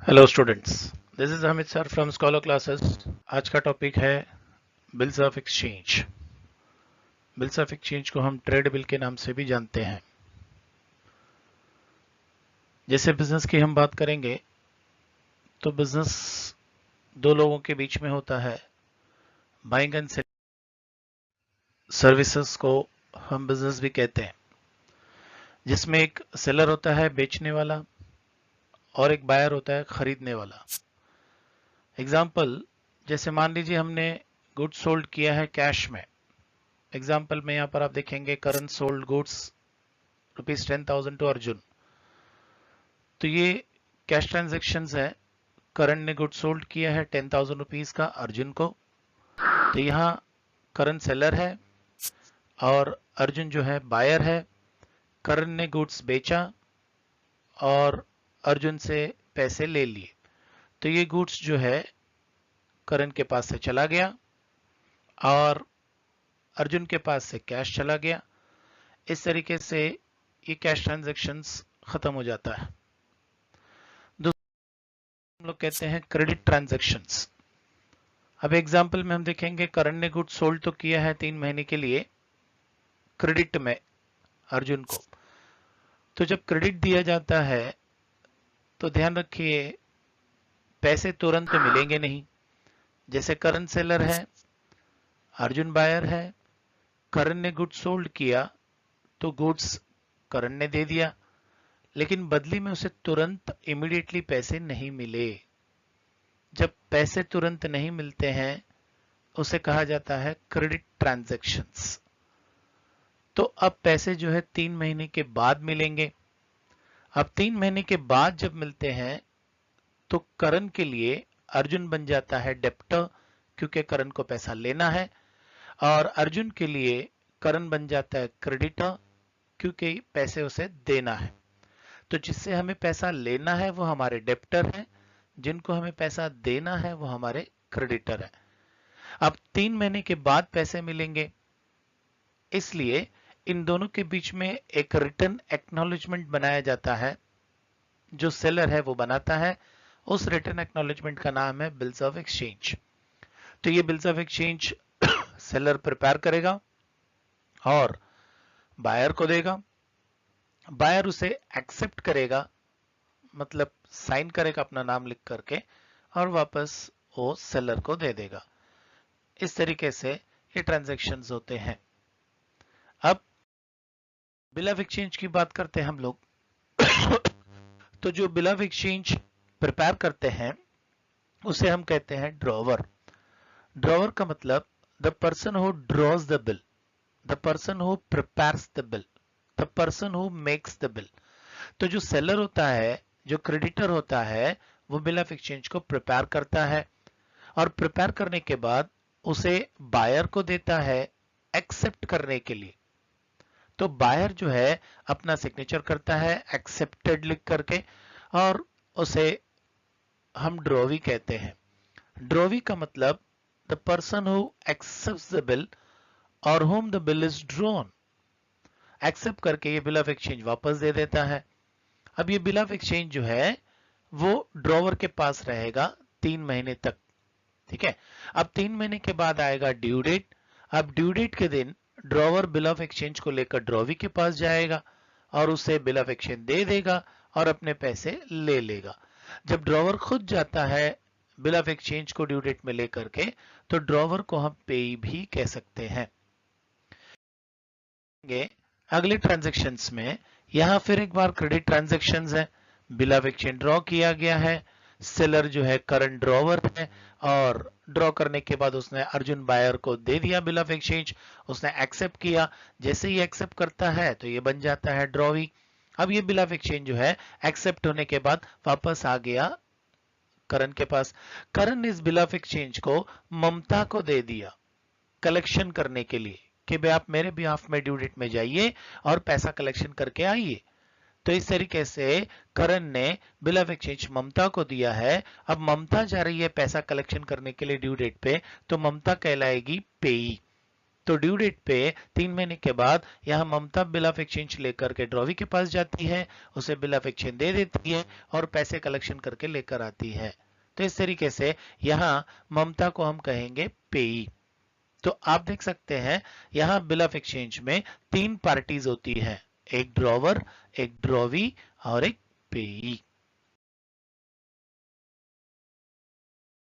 Hello students, this is Amit sir from scholar classes. आज का topic है bills of exchange. Bills of exchange को हम ट्रेड बिल के नाम से भी जानते हैं। जैसे बिजनेस की हम बात करेंगे तो बिजनेस दो लोगों के बीच में होता है। बाइंग एंड सर्विसेज को हम बिजनेस भी कहते हैं, जिसमें एक सेलर होता है बेचने वाला और एक बायर होता है खरीदने वाला। एग्जाम्पल, जैसे मान लीजिए हमने गुड्स सोल्ड किया है कैश में। एग्जाम्पल में यहाँ पर आप देखेंगे current sold goods ₹10,000 to Arjun. तो ये कैश ट्रांजेक्शन है। करण ने गुड सोल्ड किया है ₹10,000 का अर्जुन को। तो यहाँ करण सेलर है और अर्जुन जो है बायर है। करण ने गुड्स बेचा और अर्जुन से पैसे ले लिए। तो ये गुड्स जो है करण के पास से चला गया और अर्जुन के पास से कैश चला गया। इस तरीके से ये कैश ट्रांजेक्शन्स खत्म हो जाता है। हम लोग कहते हैं क्रेडिट ट्रांजैक्शंस। अब एग्जांपल में हम देखेंगे करण ने गुड्स सोल्ड तो किया है 3 महीने के लिए क्रेडिट में अर्जुन को। तो जब क्रेडिट दिया जाता है तो ध्यान रखिए पैसे तुरंत मिलेंगे नहीं। जैसे करण सेलर है, अर्जुन बायर है। करण ने गुड्स सोल्ड किया तो गुड्स करण ने दे दिया, लेकिन बदली में उसे तुरंत इमीडिएटली पैसे नहीं मिले। जब पैसे तुरंत नहीं मिलते हैं उसे कहा जाता है क्रेडिट ट्रांजैक्शंस। तो अब पैसे जो है 3 महीने के बाद मिलेंगे। अब 3 महीने के बाद जब मिलते हैं तो करण के लिए अर्जुन बन जाता है डेप्टर, क्योंकि करण को पैसा लेना है, और अर्जुन के लिए करण बन जाता है क्रेडिटर, क्योंकि पैसे उसे देना है। तो जिससे हमें पैसा लेना है वो हमारे डेप्टर हैं, जिनको हमें पैसा देना है वो हमारे क्रेडिटर हैं। अब 3 महीने के बाद पैसे मिलेंगे, इसलिए इन दोनों के बीच में एक रिटर्न एक्नॉलेजमेंट बनाया जाता है, जो सेलर है वो बनाता है। उस रिटर्न एक्नॉलेजमेंट का नाम है बिल्स ऑफ एक्सचेंज। तो ये bills of exchange seller prepare करेगा और बायर को देगा। बायर उसे एक्सेप्ट करेगा, मतलब साइन करेगा अपना नाम लिख करके, और वापस वो सेलर को दे देगा। इस तरीके से ये ट्रांजैक्शंस होते हैं। अब बिल ऑफ एक्सचेंज की बात करते हैं हम लोग। तो जो बिल ऑफ एक्सचेंज प्रिपेयर करते हैं उसे हम कहते हैं ड्रॉवर। ड्रॉवर का मतलब the person who draws the bill, the person who prepares the bill, the person who makes the bill. तो जो सेलर होता है, जो क्रेडिटर होता है, वो बिल ऑफ एक्सचेंज को प्रिपेयर करता है और प्रिपेयर करने के बाद उसे बायर को देता है एक्सेप्ट करने के लिए। तो बायर जो है अपना सिग्नेचर करता है एक्सेप्टेड लिख करके, और उसे हम ड्रॉवी कहते हैं। ड्रॉवी का मतलब the person who accepts the bill और whom the bill is drawn. Accept करके ये बिल ऑफ एक्सचेंज वापस दे देता है। अब ये बिल ऑफ एक्सचेंज जो है वो ड्रॉवर के पास रहेगा 3 महीने तक। ठीक है। अब 3 महीने के बाद आएगा ड्यू डेट। अब ड्यू डेट के दिन ड्रॉवर बिल ऑफ एक्सचेंज को लेकर ड्रॉवी के पास जाएगा और उसे बिल ऑफ एक्सचेंज दे देगा और अपने पैसे ले लेगा। जब ड्रॉवर खुद जाता है बिल ऑफ एक्सचेंज को ड्यू डेट में लेकर के, तो ड्रॉवर को हम पेई भी कह सकते हैं। अगले ट्रांजेक्शन्स में यहां फिर एक बार क्रेडिट ट्रांजेक्शन्स है। बिल ऑफ एक्सचेंज ड्रॉ किया गया है। सेलर जो है करंट ड्रॉवर है और ड्रॉ करने के बाद उसने अर्जुन बायर को दे दिया बिल ऑफ एक्सचेंज। उसने एक्सेप्ट किया। जैसे ही एक्सेप्ट करता है तो ये बन जाता है ड्रॉवी। अब ये बिल ऑफ एक्सचेंज जो है एक्सेप्ट होने के बाद वापस आ गया करण के पास। करण ने इस बिल ऑफ एक्सचेंज को ममता को दे दिया कलेक्शन करने के लिए कि भाई आप मेरे बिहाफ में ड्यू डेट में जाइए और पैसा कलेक्शन करके आइए। तो इस तरीके से करण ने बिल ऑफ एक्सचेंज ममता को दिया है। अब ममता जा रही है पैसा कलेक्शन करने के लिए ड्यू डेट पे, तो ममता कहलाएगी पेई। तो ड्यू डेट पे 3 महीने के बाद यहाँ ममता बिल ऑफ एक्सचेंज लेकर के ड्रॉवी के पास जाती है, उसे बिल ऑफ एक्सचेंज दे देती है और पैसे कलेक्शन करके लेकर आती है। तो इस तरीके से यहाँ ममता को हम कहेंगे पेई। तो आप देख सकते हैं यहाँ बिल ऑफ एक्सचेंज में 3 पार्टीज होती है, एक ड्रॉवर, एक ड्रॉवी और एक पेई।